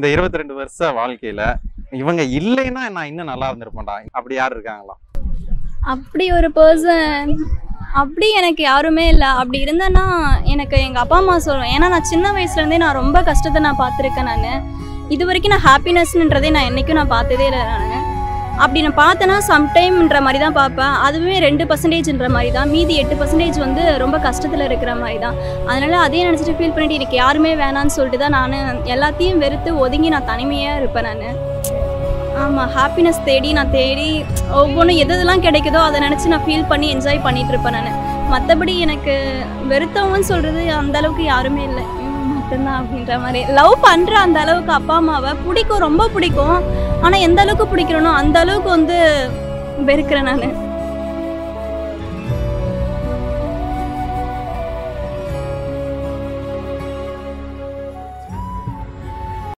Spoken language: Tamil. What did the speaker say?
இந்த 22 வருஷ வாழ்க்கையில இவங்க இல்லைன்னா நான் இன்னும் நல்லா இருந்திருப்பேன்டா, அப்படி யார் இருக்காங்களா? அப்படி ஒரு பர்சன் அப்படி எனக்கு யாருமே இல்லை. அப்படி இருந்தேன்னா எனக்கு எங்கள் அப்பா அம்மா சொல்லுவேன். ஏன்னா நான் சின்ன வயசுலேருந்தே நான் ரொம்ப கஷ்டத்தை நான் பார்த்துருக்கேன். இது வரைக்கும் நான் ஹாப்பினஸ்ன்றதே நான் என்றைக்கும் நான் பார்த்ததே இல்லை. அப்படி நான் பார்த்தேன்னா சம்டைம்ன்ற மாதிரி தான் பார்ப்பேன். அதுவே 2% மாதிரி தான். மீதி 8% வந்து ரொம்ப கஷ்டத்தில் இருக்கிற மாதிரி தான். அதனால் அதே நினச்சிட்டு ஃபீல் பண்ணிட்டு எனக்கு யாருமே வேணான்னு சொல்லிட்டு தான் நான் எல்லாத்தையும் வெறுத்து ஒதுங்கி நான் தனிமையாக இருப்பேன். ஆமாம், ஹாப்பினஸ் தேடி ஒவ்வொன்றும் எதெல்லாம் கிடைக்குதோ அதை நினச்சி நான் ஃபீல் பண்ணி என்ஜாய் பண்ணிகிட்டு இருப்பேன். மற்றபடி எனக்கு வெறுத்தவங்கன்னு சொல்கிறது அந்தளவுக்கு யாருமே இல்லை மட்டும்தான் அப்படின்ற மாதிரி. லவ் பண்ணுற அந்த அளவுக்கு அப்பா அம்மாவை பிடிக்கும், ரொம்ப பிடிக்கும். ஆனால் எந்த அளவுக்கு பிடிக்கிறேனோ அந்த அளவுக்கு வந்து வெறுக்கிறேன் நான்.